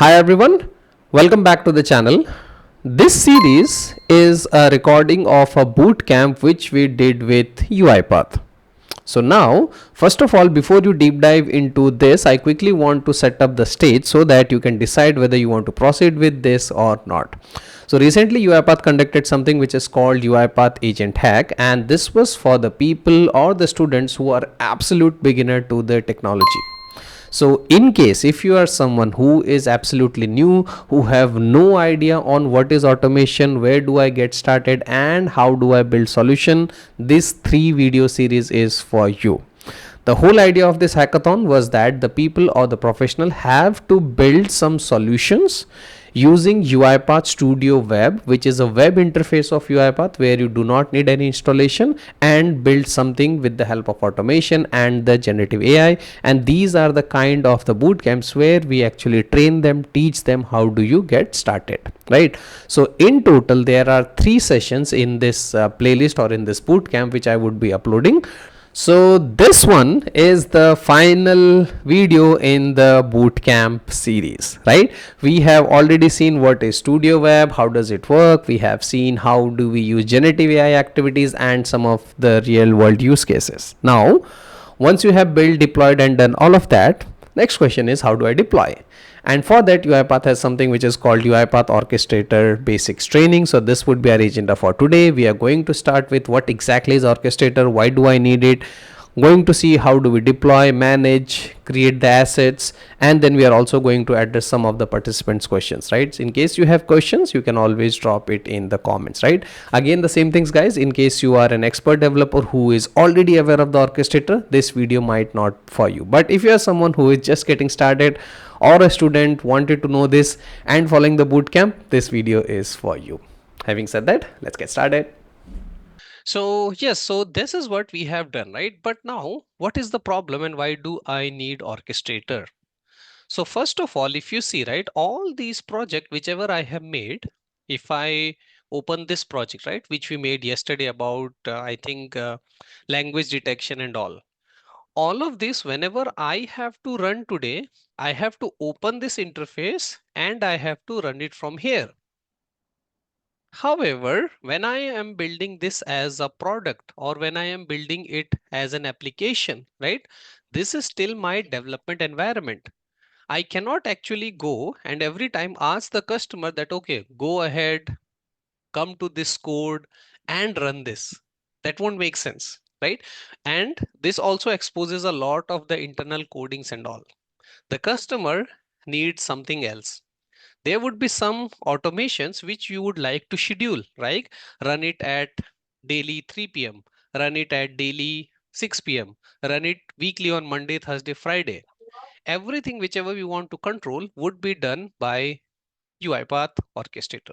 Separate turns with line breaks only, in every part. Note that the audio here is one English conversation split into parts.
Hi everyone, welcome back to the channel. This series is a recording of a boot camp which we did with UiPath. So now, first of all, before you deep dive into this, I quickly want to set up the stage so that you can decide whether you want to proceed with this or not. So recently UiPath conducted something which is called UiPath Agent Hack, and this was for the people or the students who are absolute beginner to the technology. So in case if you are someone who is absolutely new, who have no idea on what is automation, where do I get started and how do I build solution, this 3 video series is for you. The whole idea of this hackathon was that the people or the professional have to build some solutions using UiPath Studio Web, which is a web interface of UiPath where you do not need any installation, and build something with the help of automation and the generative AI. And these are the kind of the boot camps where we actually train them, teach them how do you get started, right? So in total there are 3 sessions in this playlist or in this boot camp which I would be uploading. So this one is the final video in the bootcamp series, right? We have already seen what is Studio Web, how does it work. We have seen how do we use generative AI activities and some of the real world use cases. Now, once you have built, deployed and done all of that, next question is how do I deploy? And for that UiPath has something which is called UiPath Orchestrator Basics Training. So this would be our agenda for today. We are going to start with what exactly is Orchestrator, why do I need it, going to see how do we deploy, manage, create the assets, and then we are also going to address some of the participants questions, right? So in case you have questions, you can always drop it in the comments, right? Again, the same things guys, in case you are an expert developer who is already aware of the orchestrator, this video might not for you. But if you are someone who is just getting started or a student wanted to know this and following the bootcamp, this video is for you. Having said that, let's get started. So yes, so this is what we have done, right? But now, what is the problem and why do I need orchestrator? So first of all, if you see, right, all these projects, whichever I have made, if I open this project, right, which we made yesterday about, I think, language detection and all of this, whenever I have to run today, I have to open this interface and I have to run it from here. However, when I am building this as a product or when I am building it as an application, right, this is still my development environment. I cannot actually go and every time ask the customer that, okay, go ahead, come to this code and run this. That won't make sense, right? And this also exposes a lot of the internal codings and all. The customer needs something else. There would be some automations which you would like to schedule, right? Run it at daily 3 p.m., run it at daily 6 p.m., run it weekly on Monday, Thursday, Friday. Everything whichever we want to control would be done by UiPath Orchestrator.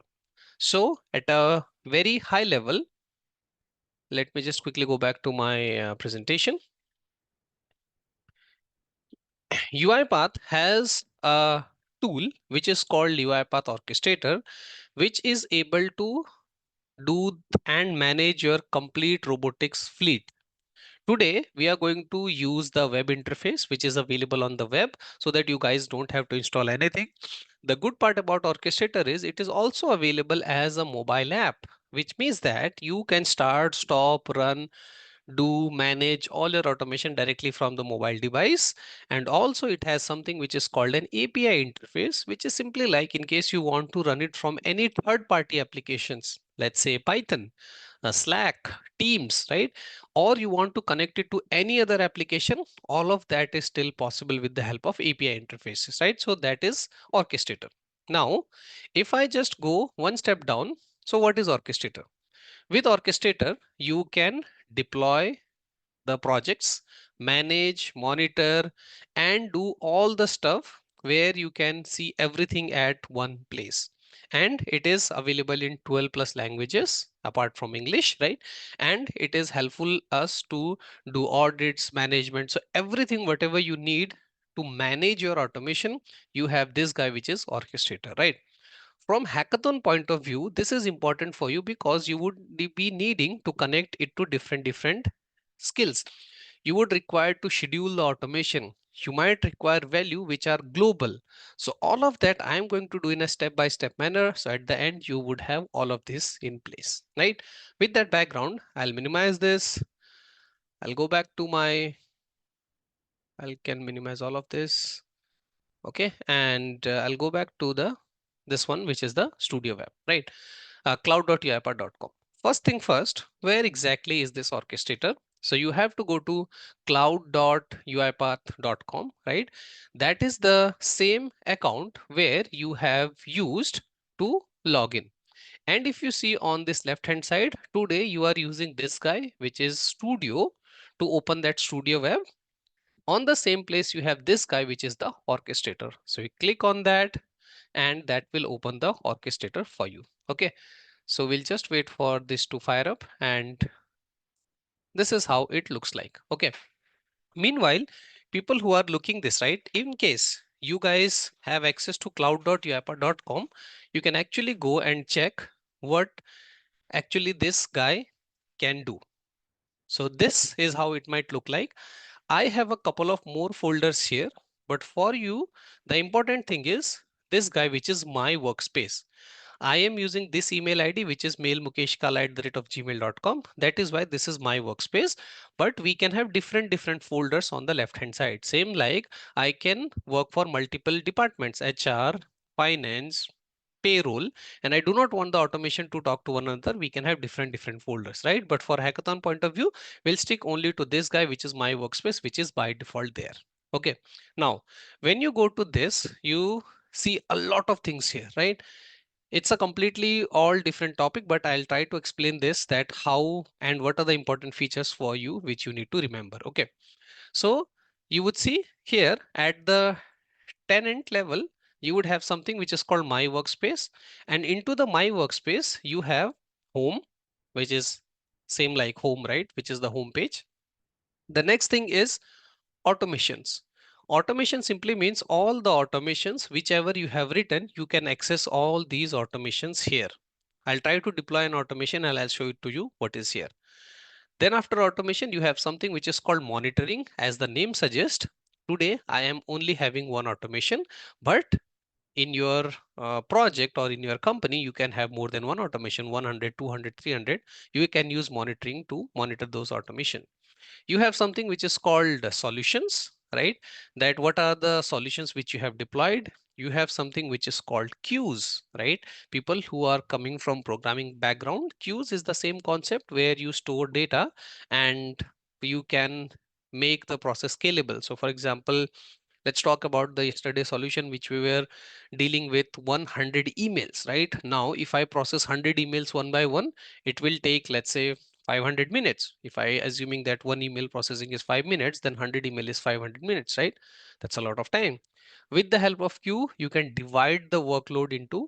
So at a very high level, let me just quickly go back to my presentation. UiPath has a tool which is called UiPath Orchestrator, which is able to do and manage your complete robotics fleet. Today, we are going to use the web interface, which is available on the web so that you guys don't have to install anything. The good part about Orchestrator is it is also available as a mobile app, which means that you can start, stop, run, do manage all your automation directly from the mobile device. And also it has something which is called an API interface, which is simply like in case you want to run it from any third party applications, let's say Python, Slack, Teams, right? Or you want to connect it to any other application, all of that is still possible with the help of API interfaces, right? So that is Orchestrator. Now, if I just go one step down, so what is Orchestrator? With Orchestrator, you can deploy the projects, manage, monitor, and do all the stuff where you can see everything at one place. And it is available in 12 plus languages apart from English, right? And it is helpful us to do audits, management. So everything, whatever you need to manage your automation, you have this guy, which is Orchestrator, right? From hackathon point of view, this is important for you because you would be needing to connect it to different skills. you would require to schedule the automation. You might require value which are global. So all of that I'm going to do in a step-by-step manner. So at the end, you would have all of this in place, right? With that background, I'll minimize this. I'll go back to my, I can minimize all of this. Okay, and I'll go back to the this one, which is the studio web, right? Cloud.uipath.com. First thing first, where exactly is this orchestrator? So you have to go to cloud.uipath.com, right? That is the same account where you have used to log in. And if you see on this left hand side, today you are using this guy, which is studio, to open that studio web. On the same place, you have this guy, which is the orchestrator. So you click on that and that will open the orchestrator for you. Okay, so we'll just wait for this to fire up, and this is how it looks like. Okay, meanwhile, people who are looking this, right, in case you guys have access to cloud.uipa.com, you can actually go and check what actually this guy can do. So this is how it might look like. I have a couple of more folders here, but for you, the important thing is this guy, which is my workspace. I am using this email ID, which is mailmukeshkala@gmail.com. That is why this is my workspace. But we can have different folders on the left hand side. Same like I can work for multiple departments, HR, finance, payroll, and I do not want the automation to talk to one another. We can have different folders, right? But for hackathon point of view, we'll stick only to this guy, which is my workspace, which is by default there. Okay. Now, when you go to this, you see a lot of things here, right? It's a completely all different topic, but I'll try to explain this, that how and what are the important features for you which you need to remember. Okay, so you would see here at the tenant level, you would have something which is called my workspace, and into the my workspace you have home, which is same like home, right, which is the home page. The next thing is automations. Automation simply means all the automations whichever you have written, you can access all these automations here. I'll try to deploy an automation and I'll show it to you what is here. Then after automation, you have something which is called monitoring. As the name suggests, today I am only having one automation, but in your project or in your company, you can have more than one automation, 100, 200, 300. You can use monitoring to monitor those automation. You have something which is called solutions, right? That what are the solutions which you have deployed. You have something which is called queues, right? People who are coming from programming background, queues is the same concept where you store data and you can make the process scalable. So for example, let's talk about the yesterday solution which we were dealing with 100 emails. Right now, if I process 100 emails one by one, it will take, let's say, 500 minutes. If I assuming that one email processing is 5 minutes, then 100 email is 500 minutes, right? That's a lot of time. With the help of queue, you can divide the workload into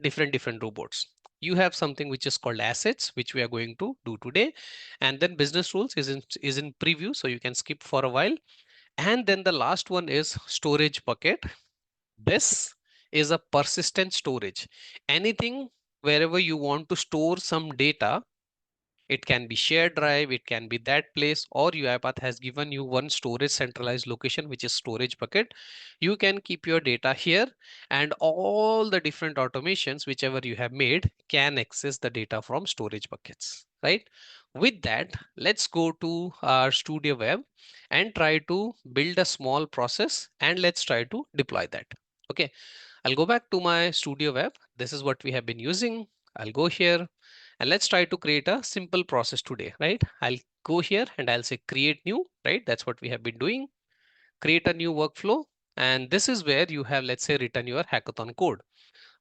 different robots. You have something which is called assets, which we are going to do today, and then business rules is in preview, so you can skip for a while. And then the last one is storage bucket. This is a persistent storage. Anything wherever you want to store some data, it can be shared drive, it can be that place, or UiPath has given you one storage centralized location, which is storage bucket. You can keep your data here, and all the different automations, whichever you have made, can access the data from storage buckets, right? With that, let's go to our studio web and try to build a small process, and let's try to deploy that. Okay, I'll go back to my studio web. This is what we have been using. I'll go here and let's try to create a simple process today, right? I'll go here and I'll say create new, right? That's what we have been doing. Create a new workflow. And this is where you have, let's say, written your hackathon code.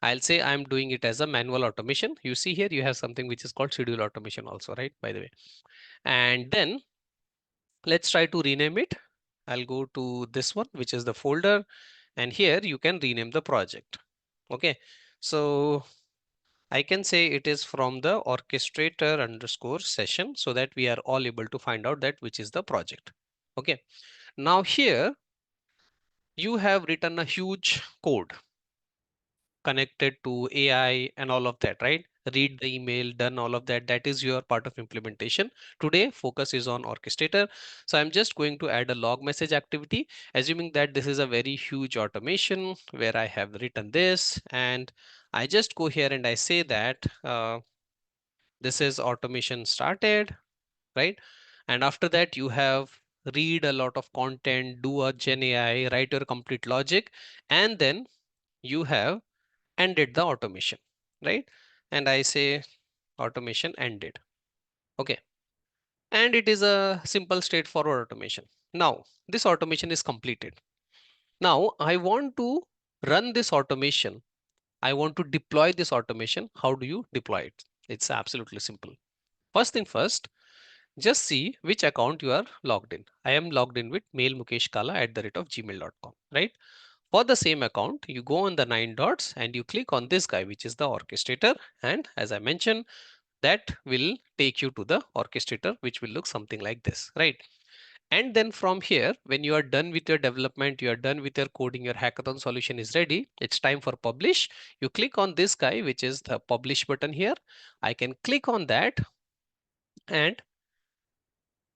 I'll say I'm doing it as a manual automation. You see here, you have something which is called schedule automation also, right? By the way. And then let's try to rename it. I'll go to this one, which is the folder. And here you can rename the project. Okay. So I can say it is from the orchestrator underscore session, so that we are all able to find out that which is the project. Okay. Now here you have written a huge code connected to AI and all of that, right? read the email, done all of that. That is your part of implementation. Today, focus is on orchestrator. So I'm just going to add a log message activity, assuming that this is a very huge automation where I have written this, and I just go here and I say that this is automation started, right? And after that, you have read a lot of content, do a Gen AI, write your complete logic, and then you have ended the automation, right? And I say automation ended. Okay. And it is a simple straightforward automation. Now, this automation is completed. Now, I want to run this automation. I want to deploy this automation. How do you deploy it? It's absolutely simple. First thing first, just see which account you are logged in. I am logged in with mailmukeshkala@gmail.com, right? For the same account, you go on the 9 dots and you click on this guy, which is the orchestrator. And as I mentioned, that will take you to the orchestrator, which will look something like this, right? And then from here, when you are done with your development, you are done with your coding, your hackathon solution is ready, it's time for publish. You click on this guy, which is the publish button here. I can click on that, and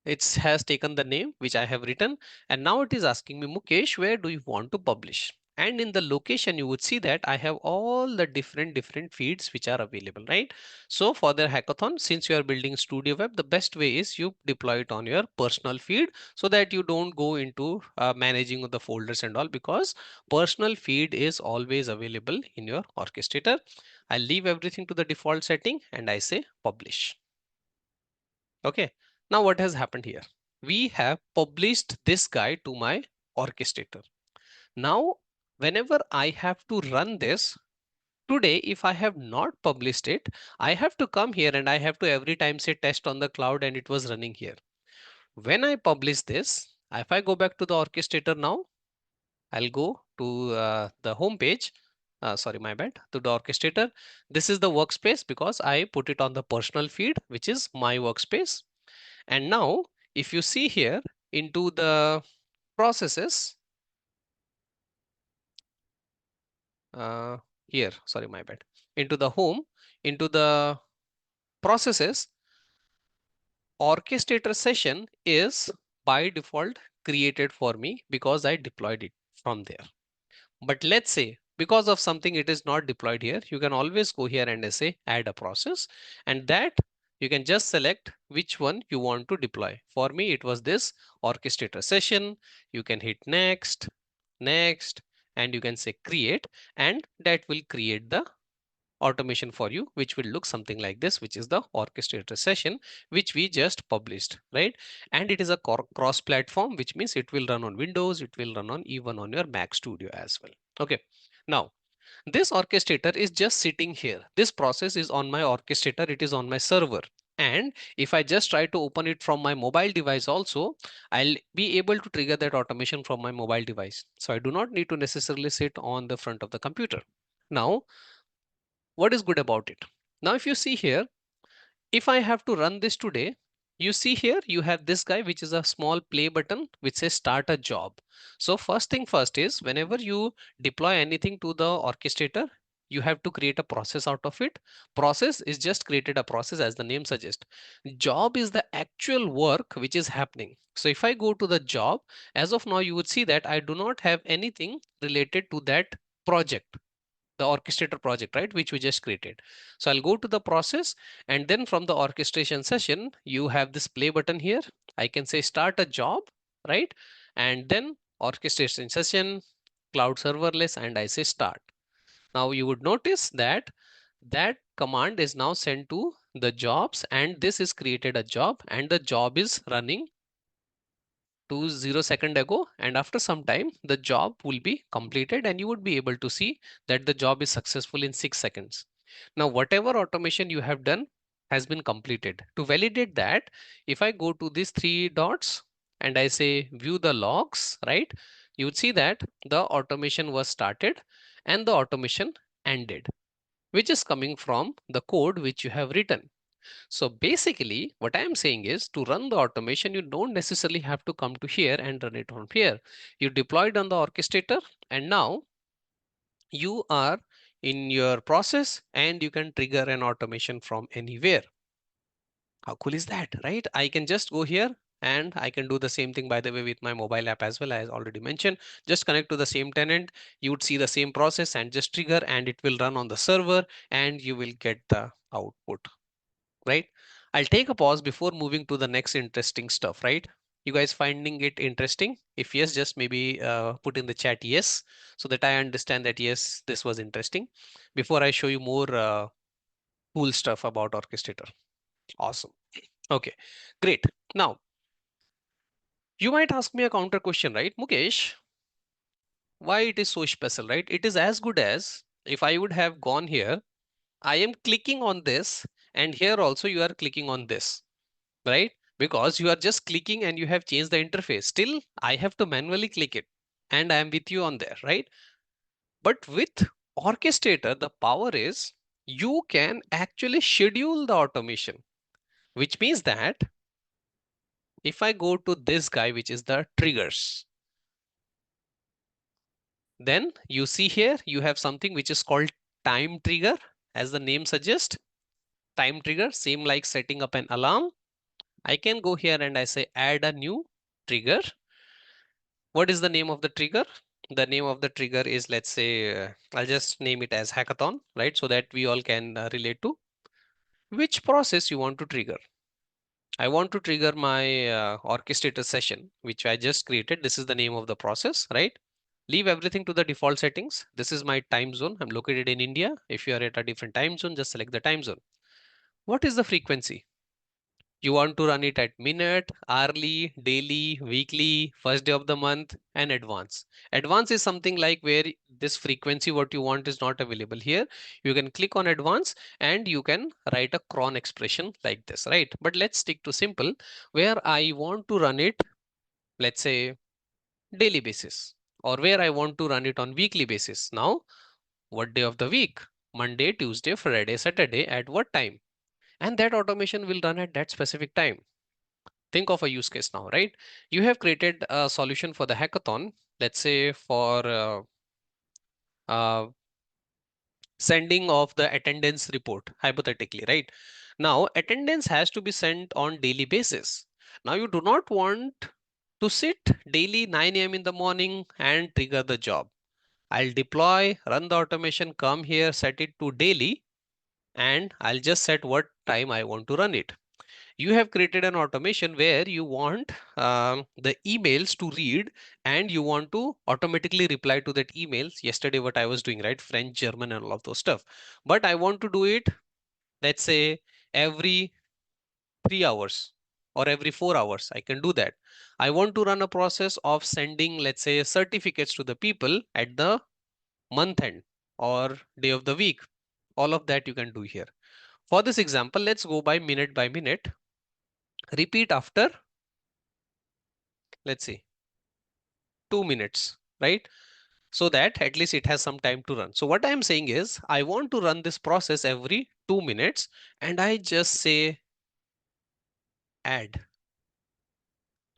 it has taken the name which I have written, and now it is asking me, Mukesh, where do you want to publish? And in the location, you would see that I have all the different feeds which are available, right? So for the hackathon, since you are building Studio Web, the best way is you deploy it on your personal feed so that you don't go into managing of the folders and all, because personal feed is always available in your orchestrator. I leave everything to the default setting and I say publish. Okay, now what has happened here? We have published this guy to my orchestrator. Now, whenever I have to run this today, if I have not published it, I have to come here and I have to every time say test on the cloud and it was running here. When I publish this, if I go back to the orchestrator now, I'll go to the home page. Sorry, my bad, to the orchestrator. This is the workspace because I put it on the personal feed, which is my workspace. And now, if you see here into the processes, uh, here, sorry, my bad, into the home, into the processes, orchestrator session is by default created for me because I deployed it from there. But let's say because of something it is not deployed here, you can always go here and say add a process, and that you can just select which one you want to deploy. For me, it was this orchestrator session. You can hit next, next, and you can say create, and that will create the automation for you, which will look something like this, which is the orchestrator session, which we just published, right? And it is a cross platform, which means it will run on Windows, it will run on even on your Mac Studio as well. Okay, now this orchestrator is just sitting here. This process is on my orchestrator, it is on my server. And if I just try to open it from my mobile device also, I'll be able to trigger that automation from my mobile device. So I do not need to necessarily sit on the front of the computer. Now, what is good about it? Now, if you see here, if I have to run this today, you see here, you have this guy, which is a small play button, which says start a job. So first thing first is whenever you deploy anything to the orchestrator, you have to create a process out of it. Process is just created a process as the name suggests. Job is the actual work which is happening. So if I go to the job, as of now, you would see that I do not have anything related to that project, the orchestrator project, right, which we just created. So I'll go to the process, and then from the orchestration session, you have this play button here. I can say start a job, right? And then orchestration session, cloud serverless, and I say start. Now you would notice that that command is now sent to the jobs, and this is created a job, and the job is running 0 seconds ago, and after some time the job will be completed and you would be able to see that the job is successful in 6 seconds. Now whatever automation you have done has been completed. To validate that, if I go to these 3 dots and I say view the logs, right, you would see that the automation was started and the automation ended, which is coming from the code which you have written. So basically, what I am saying is to run the automation, you don't necessarily have to come to here and run it on here. You deploy it on the orchestrator, and now you are in your process, and you can trigger an automation from anywhere. How cool is that, right? I can just go here and I can do the same thing, by the way, with my mobile app as well, as already mentioned. Just connect to the same tenant, you would see the same process and just trigger, and it will run on the server and you will get the output, right? I'll take a pause before moving to the next interesting stuff, right? You guys finding it interesting? If yes, just maybe put in the chat yes, so that I understand that yes, this was interesting, before I show you more cool stuff about Orchestrator. Awesome. Okay, great. Now, you might ask me a counter question, right? Mukesh, why it is so special, right? It is as good as if I would have gone here, I am clicking on this, and here also you are clicking on this, right? Because you are just clicking and you have changed the interface. Still, I have to manually click it, and I am with you on there, right? But with Orchestrator, the power is you can actually schedule the automation, which means that if I go to this guy, which is the triggers, then you see here you have something which is called time trigger. As the name suggests, time trigger, same like setting up an alarm. I can go here and I say add a new trigger. What is the name of the trigger? The name of the trigger is, let's say, I'll just name it as hackathon, right? So that we all can relate to which process you want to trigger. I want to trigger my orchestrator session, which I just created. This is the name of the process, right? Leave everything to the default settings. This is my time zone. I'm located in India. If you are at a different time zone, just select the time zone. What is the frequency? You want to run it at minute, hourly, daily, weekly, first day of the month, and advance. Advance is something like where this frequency, what you want, is not available here. You can click on advance and you can write a cron expression like this, right? But let's stick to simple, where I want to run it, let's say, daily basis, or where I want to run it on weekly basis. Now, what day of the week? Monday, Tuesday, Friday, Saturday, at what time? And that automation will run at that specific time. Think of a use case now, right? You have created a solution for the hackathon, let's say for uh, sending of the attendance report, hypothetically, right? Now, attendance has to be sent on daily basis. Now, you do not want to sit daily 9 a.m. in the morning and trigger the job. I'll deploy, run the automation, come here, set it to daily, and I'll just set what time I want to run it. You have created an automation where you want the emails to read, and you want to automatically reply to that emails. Yesterday, what I was doing, right? French, German, and all of those stuff. But I want to do it, let's say, every 3 hours or every 4 hours. I can do that. I want to run a process of sending, let's say, certificates to the people at the month end or day of the week. All of that you can do here. For this example, let's go by minute. Repeat after, let's see, 2 minutes, right? So that at least it has some time to run. So what I'm saying is I want to run this process every 2 minutes, and I just say add.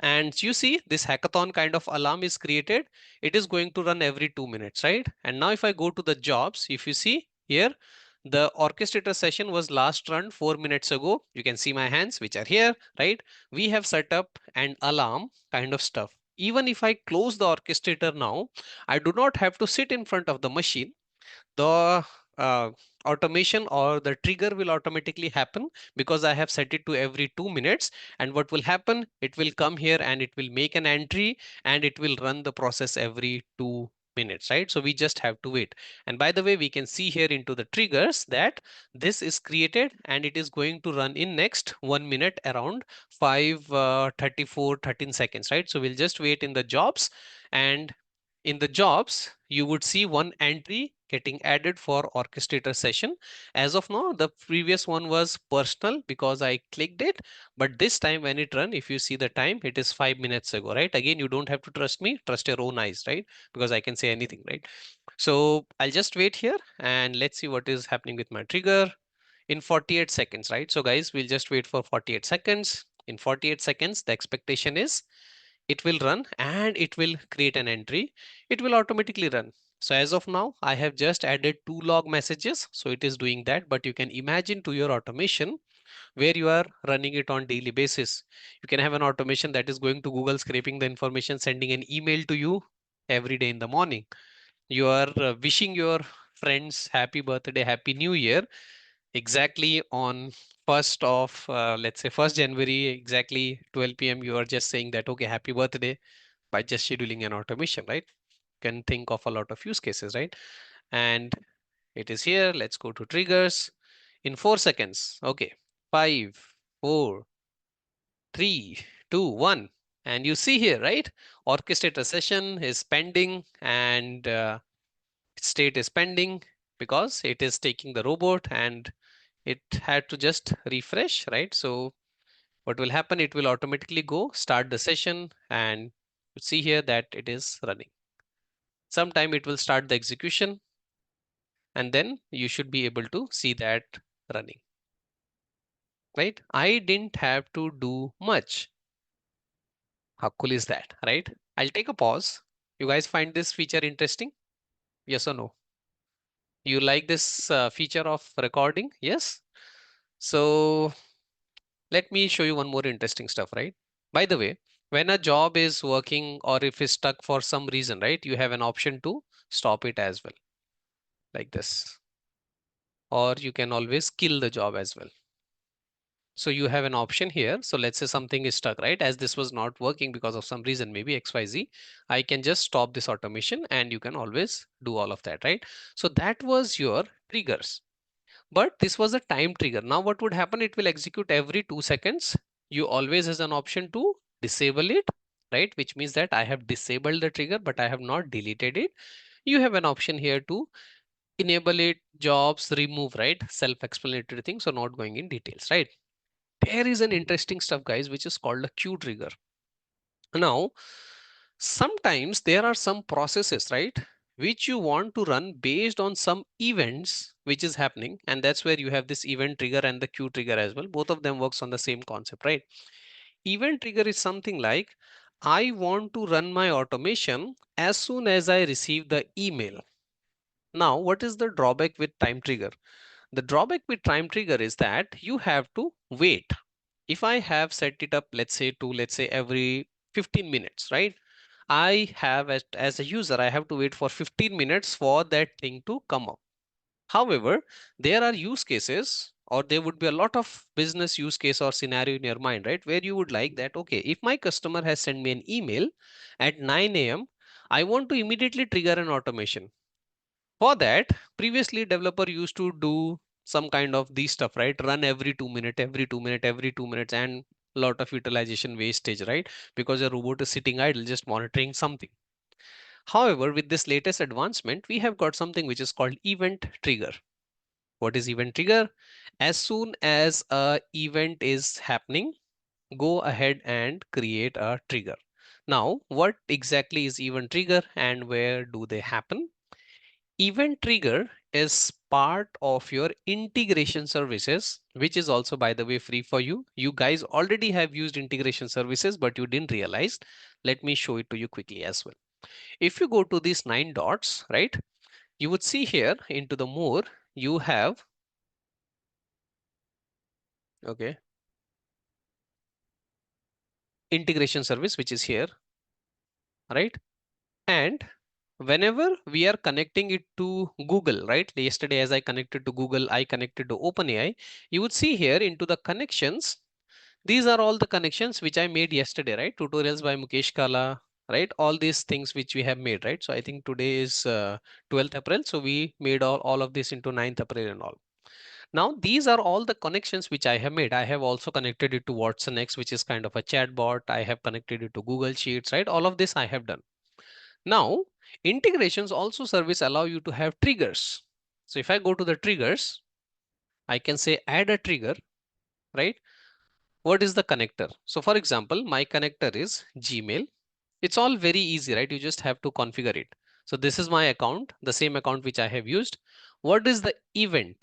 And you see this hackathon kind of alarm is created. It is going to run every 2 minutes, right? And now if I go to the jobs, if you see here, the orchestrator session was last run 4 minutes ago. You can see my hands, which are here, right? We have set up an alarm kind of stuff. Even if I close the orchestrator now, I do not have to sit in front of the machine. The uh, automation or the trigger will automatically happen because I have set it to every 2 minutes. And what will happen? It will come here and it will make an entry and it will run the process every 2 minutes, right? So we just have to wait. And by the way, we can see here into the triggers that this is created and it is going to run in next 1 minute around 13 seconds, right? So we'll just wait in the jobs, and in the jobs, you would see one entry getting added for orchestrator session. As of now, the previous one was personal because I clicked it. But this time when it run, if you see the time, it is 5 minutes ago, right? Again, you don't have to trust me, trust your own eyes, right? Because I can say anything, right? So I'll just wait here and let's see what is happening with my trigger in 48 seconds, right? So guys, we'll just wait for 48 seconds. In 48 seconds, the expectation is it will run and it will create an entry. It will automatically run. So as of now, I have just added 2 log messages. So it is doing that, but you can imagine to your automation where you are running it on daily basis. You can have an automation that is going to Google, scraping the information, sending an email to you every day in the morning. You are wishing your friends happy birthday, happy new year, exactly on first of let's say 1st January, exactly 12 p.m. You are just saying that okay, happy birthday, by just scheduling an automation, right? Can think of a lot of use cases, right? And it is here. Let's go to triggers in 4 seconds. Okay, 5, 4, 3, 2, 1. And you see here, right? Orchestrator session is pending, and state is pending because it is taking the robot and it had to just refresh, right? So what will happen? It will automatically go start the session, and you see here that it is running. Sometime it will start the execution, and then you should be able to see that running, right? I didn't have to do much. How cool is that, right? I'll take a pause. You guys find this feature interesting? Yes or no? You like this feature of recording? Yes. So let me show you one more interesting stuff, right? By the way, when a job is working or if it's stuck for some reason, right, you have an option to stop it as well, like this. Or you can always kill the job as well. So you have an option here. So let's say something is stuck, right? As this was not working because of some reason, maybe XYZ, I can just stop this automation and you can always do all of that, right? So that was your triggers. But this was a time trigger. Now what would happen? It will execute every 2 seconds. You always has an option to disable it, right? Which means that I have disabled the trigger, but I have not deleted it. You have an option here to enable it, jobs, remove, right? Self-explanatory things. So not going in details, right? There is an interesting stuff, guys, which is called a queue trigger. Now, sometimes there are some processes, right, which you want to run based on some events which is happening, and that's where you have this event trigger and the queue trigger as well. Both of them works on the same concept, right? Event trigger is something like I want to run my automation as soon as I receive the email. Now, what is the drawback with time trigger? The drawback with time trigger is that you have to wait. If I have set it up, let's say every 15 minutes, right? I have as a user, I have to wait for 15 minutes for that thing to come up. However, there are use cases or there would be a lot of business use case or scenario in your mind, right? Where you would like that, okay, if my customer has sent me an email at 9 a.m., I want to immediately trigger an automation. For that, previously developer used to do some kind of these stuff, right? Run every 2 minute, every 2 minute, every 2 minutes, and lot of utilization wastage, right? Because your robot is sitting idle, just monitoring something. However, with this latest advancement, we have got something which is called event trigger. What is event trigger? As soon as a event is happening, go ahead and create a trigger. Now, what exactly is event trigger and where do they happen? Event trigger is part of your integration services, which is also, by the way, free for you. You guys already have used integration services, but you didn't realize. Let me show it to you quickly as well. If you go to these 9 dots, right, you would see here into the more, you have, okay, integration service, which is here, right? And whenever we are connecting it to Google, right? Yesterday, as I connected to Google, I connected to OpenAI. You would see here into the connections. These are all the connections which I made yesterday, right? Tutorials by Mukesh Kala, right? All these things which we have made, right? So I think today is 12th April. So we made all of this into 9th April and all. Now, these are all the connections which I have made. I have also connected it to Watson X, which is kind of a chat bot. I have connected it to Google Sheets, right? All of this I have done. Now, integrations also service allow you to have triggers. So if I go to the triggers, I can say add a trigger, right? What is the connector? So for example, my connector is Gmail. It's all very easy, right? You just have to configure it. So this is my account, the same account which I have used. What is the event?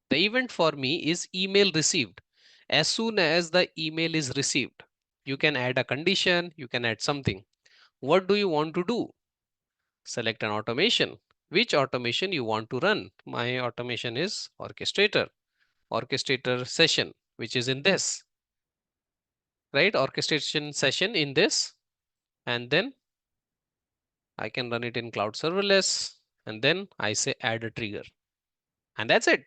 The event for me is email received. As soon as the email is received, you can add a condition, you can add something. What do you want to do? Select an automation. which automation you want to run. My automation is orchestrator session, which is in this, right? Orchestration session in this, and then I can run it in cloud serverless, and then I say add a trigger, and that's it.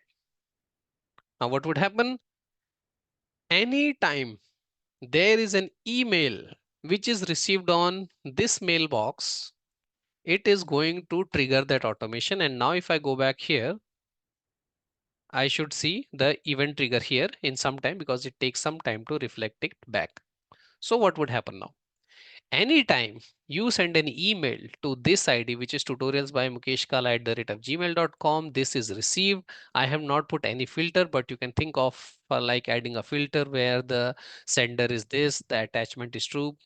Now what would happen? Anytime there is an email which is received on this mailbox, it is going to trigger that automation. And now if I go back here, I should see the event trigger here in some time, because it takes some time to reflect it back. So what would happen now? Anytime you send an email to this ID, which is tutorials by mukeshkala@gmail.com, this is received. I have not put any filter, but you can think of like adding a filter where the sender is this, the attachment is true,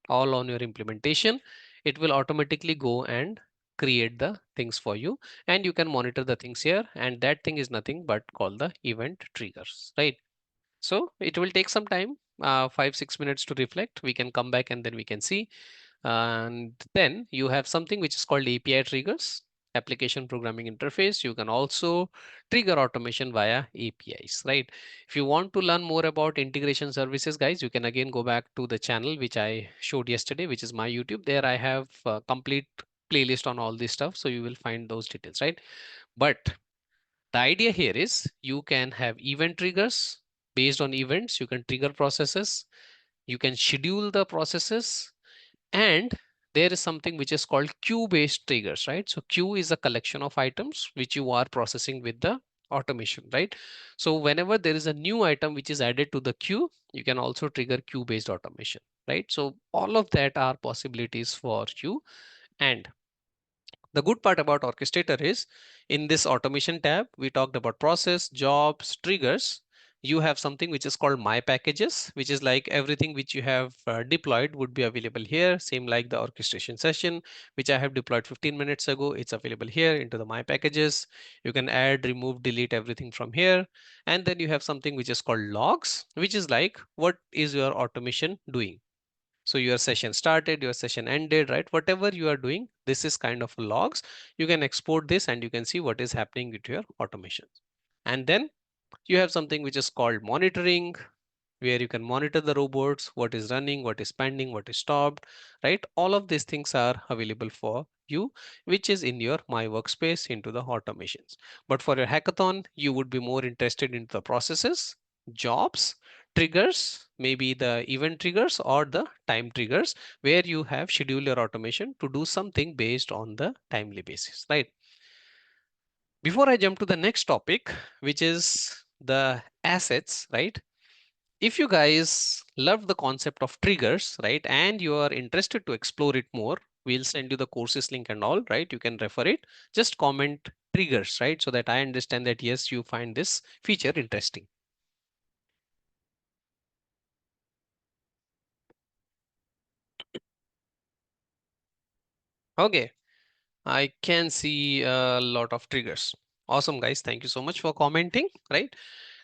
all on your implementation. It will automatically go and create the things for you, and you can monitor the things here. And that thing is nothing but called the event triggers, right? So it will take some time, 5-6 minutes to reflect. We can come back and then we can see. And then you have something which is called API triggers, application programming interface. You can also trigger automation via APIs, right? If you want to learn more about integration services, guys, you can again go back to the channel which I showed yesterday, which is my YouTube. There I have a complete playlist on all this stuff, so you will find those details, right? But the idea here is you can have event triggers. Based on events, you can trigger processes, you can schedule the processes, and there is something which is called queue based triggers, right? So queue is a collection of items which you are processing with the automation, right? So whenever there is a new item which is added to the queue, you can also trigger queue based automation, right? So all of that are possibilities for you. And the good part about Orchestrator is in this automation tab, we talked about process, jobs, triggers. You have something which is called my packages, which is like everything which you have deployed would be available here. Same like the orchestration session, which I have deployed 15 minutes ago. It's available here into the my packages. You can add, remove, delete everything from here. And then you have something which is called logs, which is like what is your automation doing. So your session started, your session ended, right? Whatever you are doing, this is kind of logs. You can export this and you can see what is happening with your automations. And then you have something which is called monitoring, where you can monitor the robots, what is running, what is pending, what is stopped, right? All of these things are available for you, which is in your My Workspace into the automations. But for your hackathon, you would be more interested in the processes, jobs, triggers, maybe the event triggers or the time triggers, where you have schedule your automation to do something based on the timely basis, right? Before I jump to the next topic, which is the assets, right? If you guys love the concept of triggers, right, and you are interested to explore it more, we'll send you the courses link and all, right? You can refer it. Just comment triggers, right? So that I understand that yes, you find this feature interesting. Okay, I can see a lot of triggers. Awesome, guys. Thank you so much for commenting, right?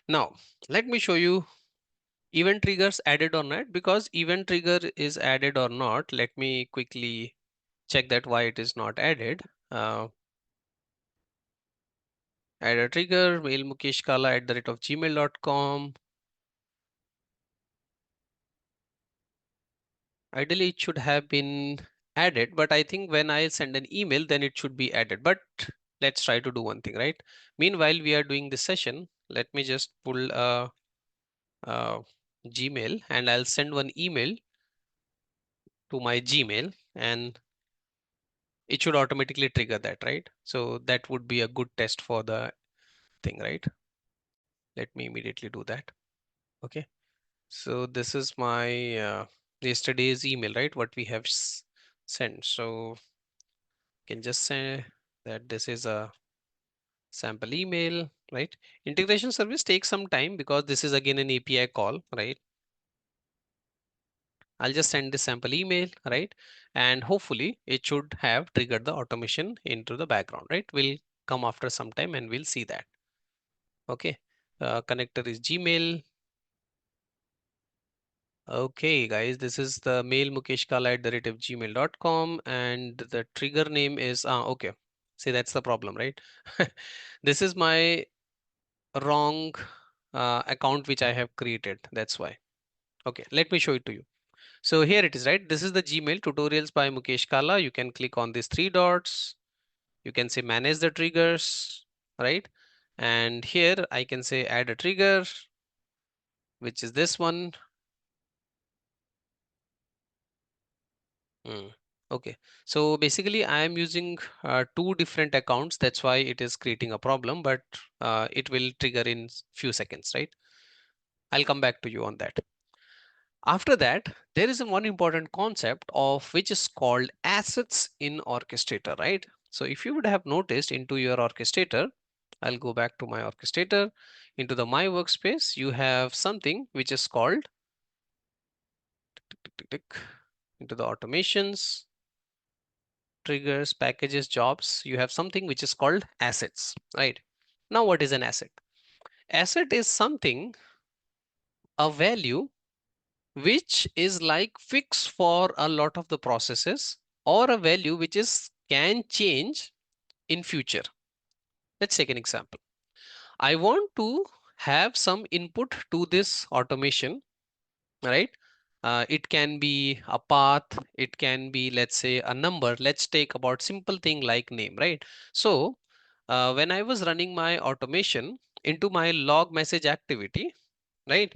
Now, let me show you event triggers added or not, because event trigger is added or not. Let me quickly check that why it is not added. Add a trigger, mail mukeshkala@gmail.com. Ideally, it should have been added, but I think when I send an email, then it should be added. But let's try to do one thing, right? Meanwhile, we are doing this session. Let me just pull a Gmail and I'll send one email to my Gmail and it should automatically trigger that, right? So that would be a good test for the thing, right? Let me immediately do that. Okay. So this is my yesterday's email, right? What we have sent. So can just say that this is a sample email, right? Integration service takes some time because this is again an API call, right? I'll just send this sample email, right? And hopefully it should have triggered the automation into the background, right? We'll come after some time and we'll see that. Okay. Connector is Gmail. Okay, guys, this is the mail mukeshkala@gmail.com and the trigger name is okay. See, that's the problem, right? This is my wrong account which I have created. That's why. Okay, let me show it to you. So here it is, right? This is the Gmail tutorials by Mukesh Kala. You can click on these three dots. You can say manage the triggers, right? And here I can say add a trigger, which is this one. Hmm. Okay, so basically I am using two different accounts. That's why it is creating a problem, but it will trigger in few seconds, right? I'll come back to you on that. After that, there is one important concept of which is called assets in Orchestrator, right? So if you would have noticed into your Orchestrator, I'll go back to my Orchestrator. Into the My Workspace, you have something which is called tick, tick, tick, into the automations, triggers, packages, jobs. You have something which is called assets, right? Now, what is an asset? Asset is something, a value which is like fixed for a lot of the processes, or a value which is can change in future. Let's take an example. I want to have some input to this automation, right? It can be a path, it can be, let's say, a number. Let's take about simple thing like name, right? So when I was running my automation into my log message activity, right,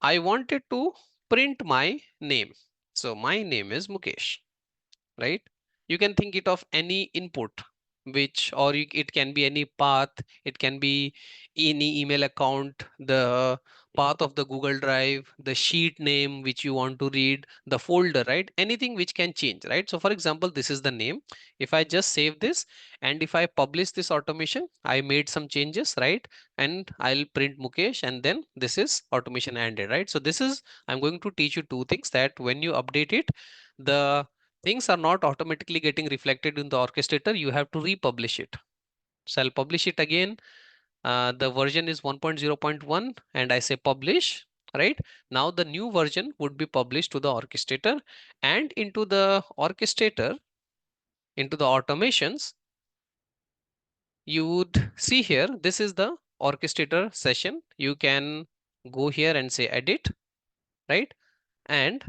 I wanted to print my name. So my name is Mukesh, right? You can think it of any input, which, or it can be any path, it can be any email account, the path of the Google Drive, the sheet name which you want to read, the folder, right? Anything which can change, right? So for example, this is the name. If I just save this and if I publish this automation, I made some changes, right? And I'll print Mukesh, and then this is automation ended, right? So this is, I'm going to teach you two things, that when you update it, the things are not automatically getting reflected in the orchestrator. You have to republish it. So I'll publish it again. The version is 1.0.1 and I say publish, right? Now the new version would be published to the orchestrator, and into the orchestrator, into the automations, you would see here, this is the orchestrator session. You can go here and say edit, right? And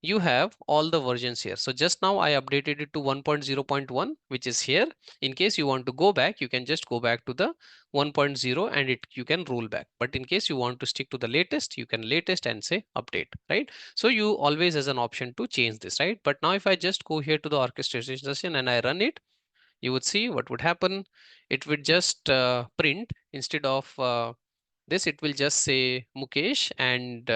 you have all the versions here. So just now I updated it to 1.0.1, which is here. In case you want to go back, you can just go back to the 1.0 and you can roll back. But in case you want to stick to the latest, you can latest and say update, right? So you always has an option to change this, right? But now if I just go here to the orchestration session and I run it, you would see what would happen. It would just print, instead of this, it will just say Mukesh, and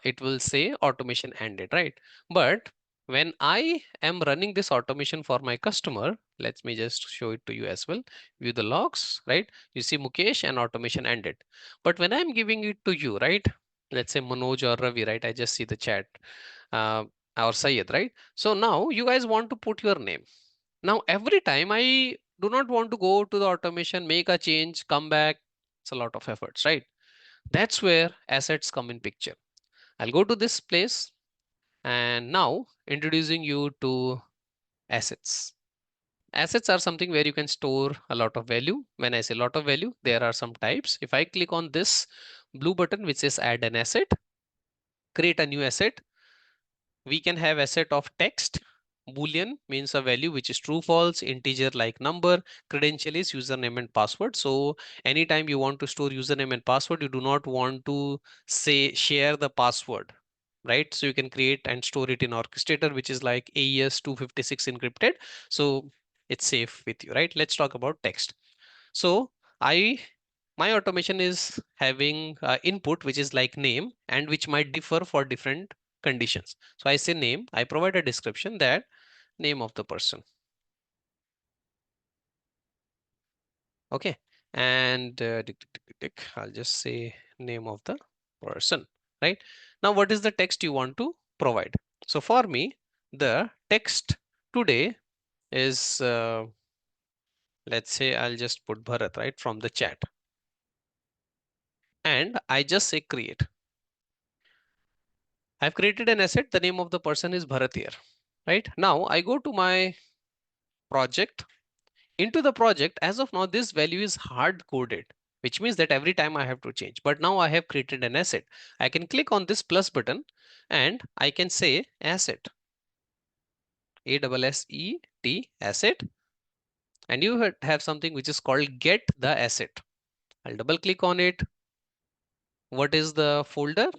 it will say automation ended, right? But when I am running this automation for my customer, let me just show it to you as well. View the logs, right? You see Mukesh and automation ended. But when I'm giving it to you, right? Let's say Manoj or Ravi, right? I just see the chat, uh, or Sayed, right? So now you guys want to put your name. Now every time I do not want to go to the automation, make a change, come back. It's a lot of efforts, right? That's where assets come in picture. I'll go to this place, and now introducing you to assets. Assets are something where you can store a lot of value. When I say lot of value, there are some types. If I click on this blue button which says add an asset, create a new asset, we can have asset of text. Boolean means a value which is true false, integer like number, credential is username and password. So anytime you want to store username and password, you do not want to say share the password, right? So you can create and store it in orchestrator, which is like AES 256 encrypted. So it's safe with you, right? Let's talk about text. So I my automation is having input which is like name, and which might differ for different conditions. So I say name, I provide a description, that name of the person. Okay. And I'll just say name of the person, right? Now what is the text you want to provide? So for me, the text today is let's say I'll just put Bharat, right, from the chat, and I just say create. I've created an asset. The name of the person is Bharat here, right? Now I go to my project. into the project. As of now, this value is hard coded, which means that every time I have to change. But now I have created an asset. I can click on this plus button and I can say asset, ASSET, asset. And you have something which is called get the asset. I'll double click on it. What is the folder?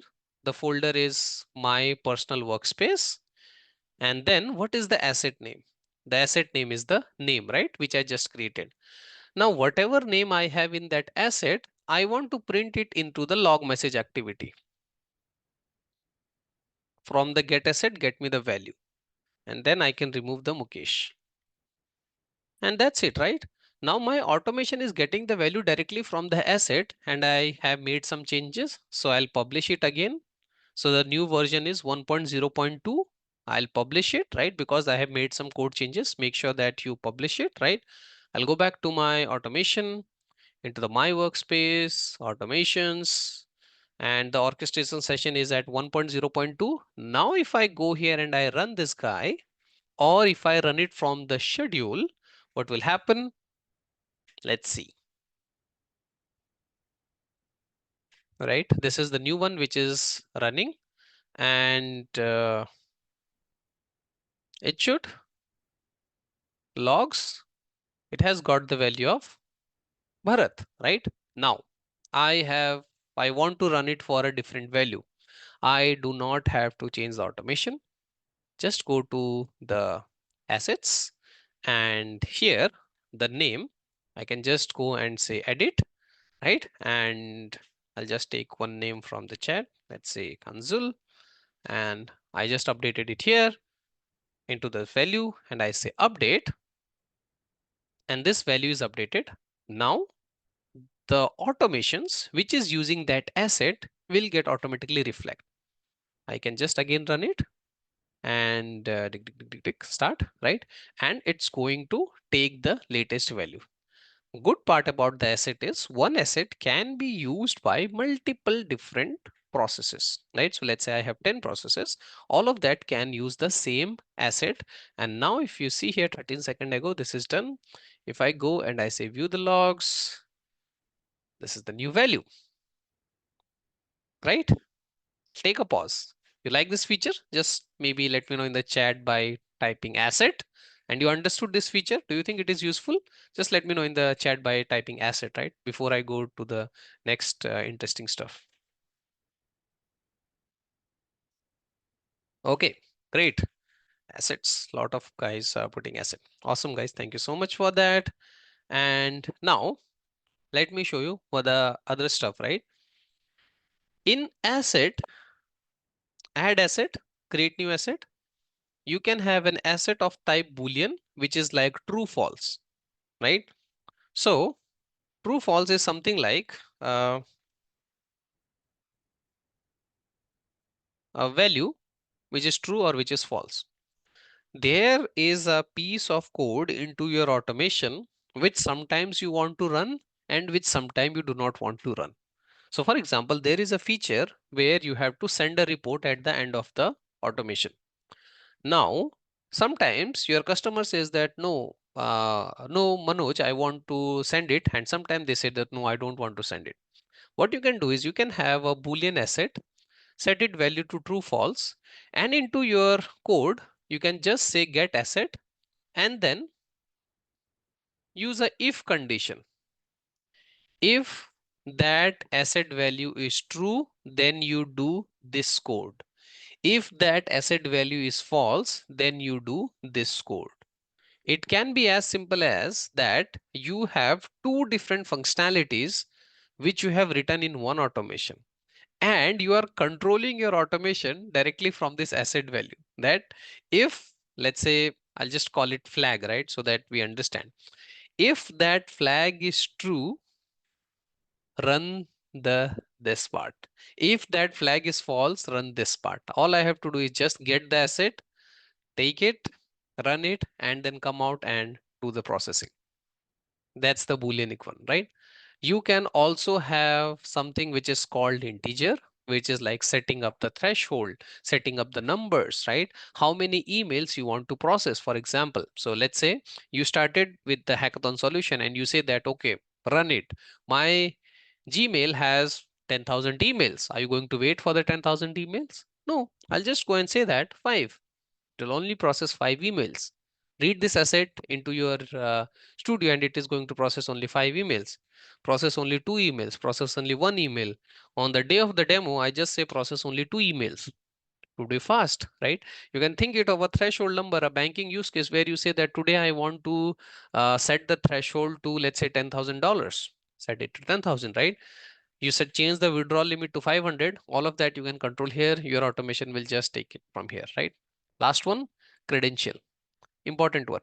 The folder is my personal workspace. And then what is the asset name? The asset name is the name, right? Which I just created. Now, whatever name I have in that asset, I want to print it into the log message activity. From the get asset, get me the value. And then I can remove the Mukesh. And that's it, right? Now my automation is getting the value directly from the asset, and I have made some changes. So I'll publish it again. So the new version is 1.0.2. I'll publish it, right? Because I have made some code changes. Make sure that you publish it, right? I'll go back to my automation, into the my workspace, automations, and the orchestration session is at 1.0.2. Now if I go here and I run this guy, or if I run it from the schedule, what will happen? Let's see. Right, this is the new one which is running, and it should logs. It has got the value of Bharat, right? Now, I want to run it for a different value. I do not have to change the automation. Just go to the assets, and here the name, I can just go and say edit, right? And I'll just take one name from the chat. Let's say Kanzul, and I just updated it here into the value, and I say update, and this value is updated. Now the automations which is using that asset will get automatically reflect. I can just again run it and start, right? And it's going to take the latest value. Good part about the asset is one asset can be used by multiple different processes, right? So let's say I have 10 processes, all of that can use the same asset. And now if you see here 13 seconds ago, this is done. If I go and I say view the logs, this is the new value, right? Take a pause. You like this feature? Just maybe let me know in the chat by typing asset. And you understood this feature? Do you think it is useful? Just let me know in the chat by typing asset, right? Before I go to the next interesting stuff. Okay, great. Assets. A lot of guys are putting asset. Awesome, guys. Thank you so much for that. And now let me show you what the other stuff, right? In asset, add asset, create new asset. You can have an asset of type Boolean, which is like true false, right? So true false is something like a value which is true or which is false. There is a piece of code into your automation which sometimes you want to run and which sometimes you do not want to run. So for example, there is a feature where you have to send a report at the end of the automation. Now, sometimes your customer says that no, Manoj, I want to send it. And sometimes they say that no, I don't want to send it. What you can do is you can have a Boolean asset, set it value to true, false, and into your code, you can just say get asset and then use a if condition. If that asset value is true, then you do this code. If that asset value is false, then you do this code. It can be as simple as that you have two different functionalities which you have written in one automation, and you are controlling your automation directly from this asset value. That if, let's say, I'll just call it flag, right? So that we understand. If that flag is true, run this part. If that flag is false, run this part. All I have to do is just get the asset, take it, run it, and then come out and do the processing. That's the Booleanic one, right? You can also have something which is called integer. which is like setting up the threshold, setting up the numbers, right? How many emails you want to process, for example. So let's say you started with the hackathon solution and you say that, okay, run it. My Gmail has 10,000 emails. Are you going to wait for the 10,000 emails? No, I'll just go and say that 5. It will only process 5 emails. Read this asset into your studio and it is going to process only 5 emails. Process only 2 emails, process only 1 email. On the day of the demo, I just say process only 2 emails. To be fast, right? You can think it of a threshold number, a banking use case where you say that today I want to set the threshold to, let's say, $10,000. Set it to 10,000, right? You said change the withdrawal limit to 500. All of that you can control here. Your automation will just take it from here, right? Last one, credential. Important one.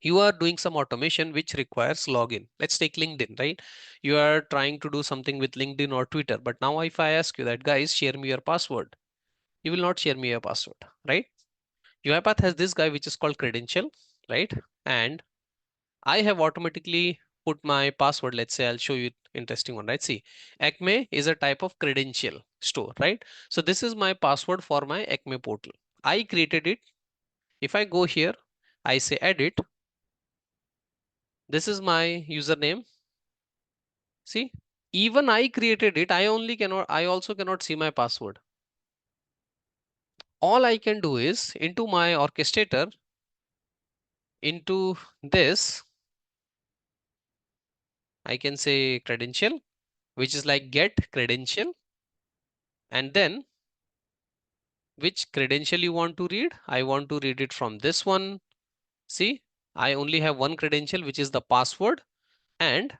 You are doing some automation which requires login. Let's take LinkedIn, right? You are trying to do something with LinkedIn or Twitter. But now if I ask you that, guys, share me your password, you will not share me your password, right? UiPath has this guy which is called credential, right? And I have automatically put my password. Let's say I'll show you interesting one, right? See, Acme is a type of credential store, right? So this is my password for my Acme portal. I created it. If I go here, I say edit. This is my username. See, even I created it. I also cannot see my password. All I can do is into my orchestrator, into this, I can say credential, which is like get credential, and then which credential you want to read. I want to read it from this one. See, I only have one credential, which is the password, and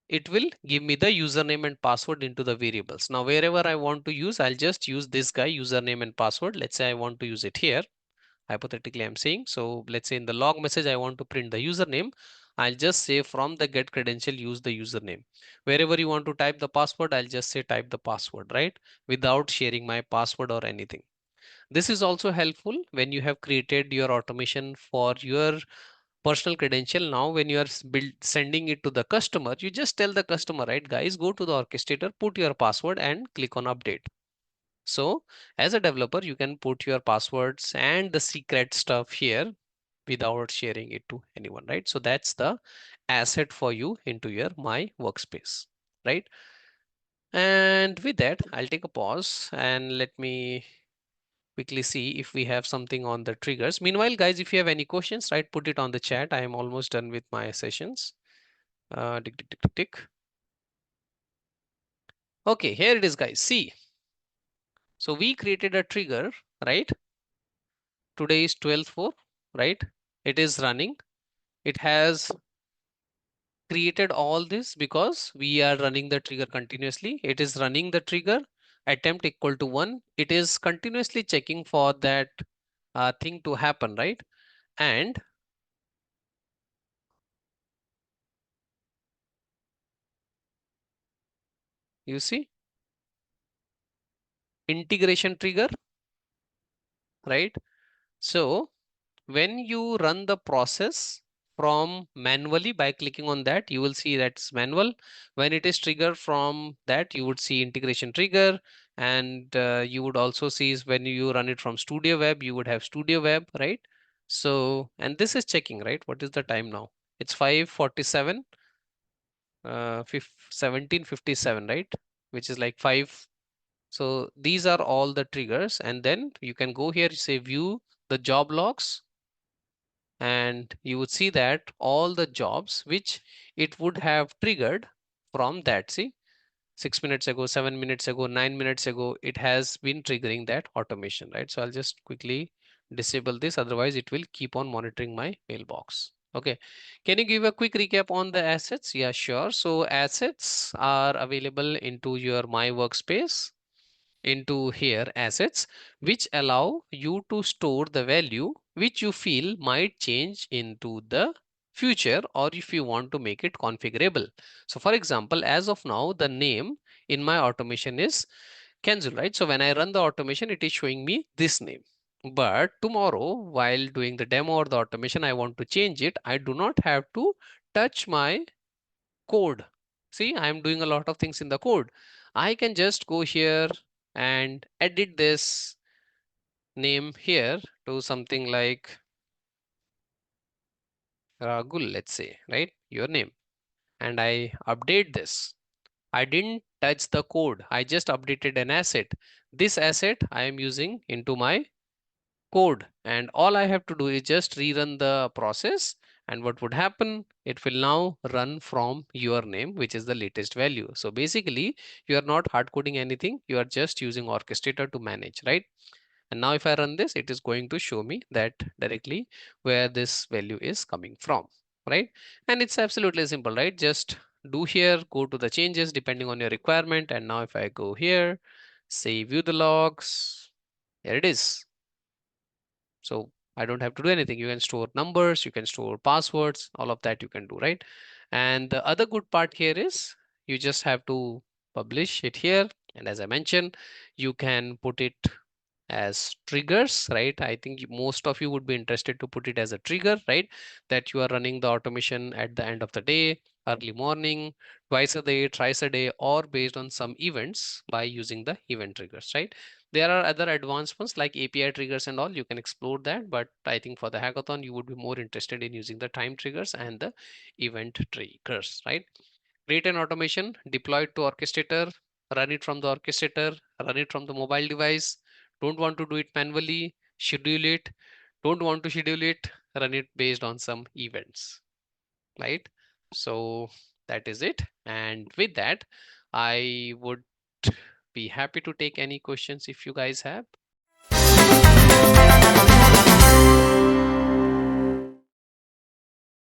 it will give me the username and password into the variables. Now, wherever I want to use, I'll just use this guy username and password. Let's say I want to use it here. Hypothetically, I'm saying, so let's say in the log message, I want to print the username. I'll just say from the get credential, use the username. Wherever you want to type the password, I'll just say type the password, right? Without sharing my password or anything. This is also helpful when you have created your automation for your personal credential. Now, when you are sending it to the customer, you just tell the customer, right, guys, go to the orchestrator, put your password and click on update. So as a developer, you can put your passwords and the secret stuff here without sharing it to anyone, right? So that's the asset for you into your my workspace, right? And with that, I'll take a pause and let me quickly see if we have something on the triggers. Meanwhile, guys, if you have any questions, right, put it on the chat. I am almost done with my sessions. Tick, tick, tick, tick, tick. Okay, here it is, guys. See, so we created a trigger, right? Today is 12/4, right? It is running. It has created all this because we are running the trigger continuously. It is running the trigger attempt equal to 1. It is continuously checking for that thing to happen, right? And you see integration trigger, right? So when you run the process from manually by clicking on that, you will see that's manual. When it is triggered from that, you would see integration trigger, and you would also see is when you run it from studio web, you would have studio web, right? So, and this is checking, right? What is the time now? It's 5:47, 17:57, right? Which is like 5. So these are all the triggers, and then you can go here, say view the job logs, and you would see that all the jobs which it would have triggered from that. See, 6 minutes ago, 7 minutes ago, 9 minutes ago, it has been triggering that automation, right? So I'll just quickly disable this, otherwise it will keep on monitoring my mailbox. Okay, can you give a quick recap on the assets? Yeah, sure. So assets are available into your my workspace, into here assets, which allow you to store the value which you feel might change into the future, or if you want to make it configurable. So for example, as of now, the name in my automation is Kenzel, right? So when I run the automation, it is showing me this name. But tomorrow, while doing the demo or the automation, I want to change it. I do not have to touch my code. See, I am doing a lot of things in the code. I can just go here and edit this name here to something like Ragul, let's say, right? Your name. And I update this. I didn't touch the code. I just updated an asset. This asset I am using into my code, and all I have to do is just rerun the process. And what would happen? It will now run from your name, which is the latest value. So basically, you are not hard coding anything. You are just using Orchestrator to manage, right? And now if I run this, it is going to show me that directly where this value is coming from, right? And it's absolutely simple, right? Just do here, go to the changes depending on your requirement. And now if I go here, say view the logs, here it is. So I don't have to do anything. You can store numbers, you can store passwords, all of that you can do, right? And the other good part here is you just have to publish it here. And as I mentioned, you can put it as triggers, right? I think most of you would be interested to put it as a trigger, right? That you are running the automation at the end of the day, early morning, twice a day, thrice a day, or based on some events by using the event triggers, right? There are other advanced ones like API triggers and all. You can explore that, but I think for the hackathon, you would be more interested in using the time triggers and the event triggers, right? Create an automation, deploy it to orchestrator, run it from the orchestrator, run it from the mobile device. Don't want to do it manually, schedule it. Don't want to schedule it, run it based on some events, right? So that is it. And with that, I would be happy to take any questions if you guys have.